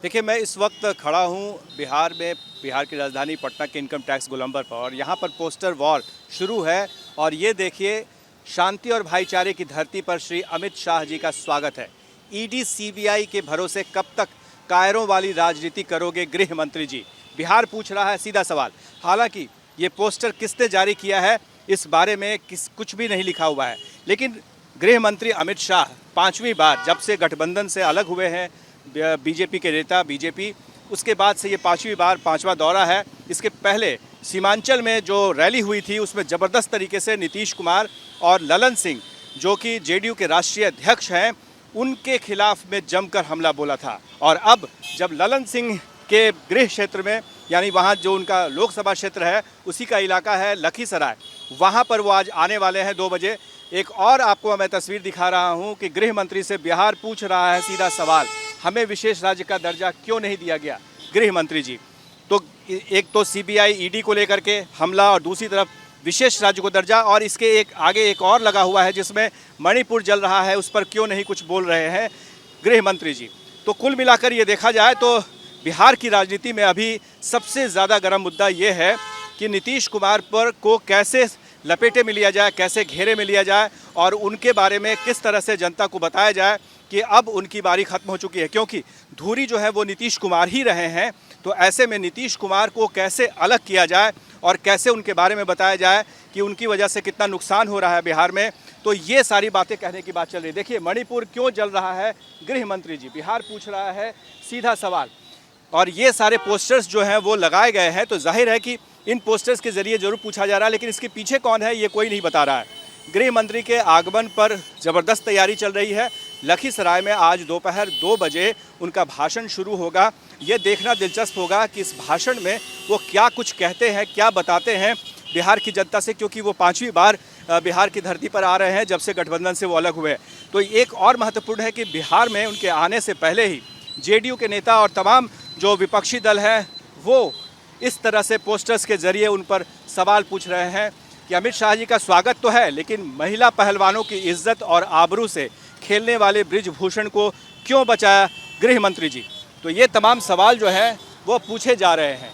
देखिए, मैं इस वक्त खड़ा हूँ बिहार में, बिहार की राजधानी पटना के इनकम टैक्स गोलंबर पर। और यहाँ पर पोस्टर वॉर शुरू है। और ये देखिए, शांति और भाईचारे की धरती पर श्री अमित शाह जी का स्वागत है। ईडी सीबीआई के भरोसे कब तक कायरों वाली राजनीति करोगे गृह मंत्री जी, बिहार पूछ रहा है सीधा सवाल। हालांकि ये पोस्टर किसने जारी किया है इस बारे में कुछ भी नहीं लिखा हुआ है, लेकिन गृह मंत्री अमित शाह 5वीं बार जब से गठबंधन से अलग हुए हैं, बीजेपी के नेता बीजेपी, उसके बाद से ये 5वां दौरा है। इसके पहले सीमांचल में जो रैली हुई थी उसमें ज़बरदस्त तरीके से नीतीश कुमार और ललन सिंह, जो कि जेडीयू के राष्ट्रीय अध्यक्ष हैं, उनके खिलाफ में जमकर हमला बोला था। और अब जब ललन सिंह के गृह क्षेत्र में, यानी वहाँ जो उनका लोकसभा क्षेत्र है, उसी का इलाका है लखीसराय, वहाँ पर वो आज आने वाले हैं 2 बजे। एक और आपको मैं तस्वीर दिखा रहा हूँ कि गृह मंत्री से बिहार पूछ रहा है सीधा सवाल, हमें विशेष राज्य का दर्जा क्यों नहीं दिया गया गृह मंत्री जी। तो एक तो सीबीआई ईडी को लेकर के हमला और दूसरी तरफ विशेष राज्य को दर्जा, और इसके आगे एक और लगा हुआ है जिसमें मणिपुर जल रहा है, उस पर क्यों नहीं कुछ बोल रहे हैं गृह मंत्री जी। तो कुल मिलाकर ये देखा जाए तो बिहार की राजनीति में अभी सबसे ज़्यादा गर्म मुद्दा ये है कि नीतीश कुमार पर को कैसे लपेटे में लिया जाए, कैसे घेरे में लिया जाए, और उनके बारे में किस तरह से जनता को बताया जाए कि अब उनकी बारी ख़त्म हो चुकी है, क्योंकि धुरी जो है वो नीतीश कुमार ही रहे हैं। तो ऐसे में नीतीश कुमार को कैसे अलग किया जाए और कैसे उनके बारे में बताया जाए कि उनकी वजह से कितना नुकसान हो रहा है बिहार में, तो ये सारी बातें कहने की बात चल रही है। देखिए, मणिपुर क्यों जल रहा है गृह मंत्री जी, बिहार पूछ रहा है सीधा सवाल। और ये सारे पोस्टर्स जो हैं वो लगाए गए हैं, तो जाहिर है कि इन पोस्टर्स के ज़रिए ज़रूर पूछा जा रहा है, लेकिन इसके पीछे कौन है ये कोई नहीं बता रहा है। गृह मंत्री के आगमन पर ज़बरदस्त तैयारी चल रही है। लखीसराय में आज दोपहर 2 बजे उनका भाषण शुरू होगा। ये देखना दिलचस्प होगा कि इस भाषण में वो क्या कुछ कहते हैं, क्या बताते हैं बिहार की जनता से, क्योंकि वो 5वीं बार बिहार की धरती पर आ रहे हैं जब से गठबंधन से वो अलग हुए। तो एक और महत्वपूर्ण है कि बिहार में उनके आने से पहले ही जेडीयू के नेता और तमाम जो विपक्षी दल हैं वो इस तरह से पोस्टर्स के ज़रिए उन पर सवाल पूछ रहे हैं कि अमित शाह जी का स्वागत तो है, लेकिन महिला पहलवानों की इज्जत और आबरू से खेलने वाले बृजभूषण को क्यों बचाया गृह मंत्री जी। तो ये तमाम सवाल जो है वो पूछे जा रहे हैं।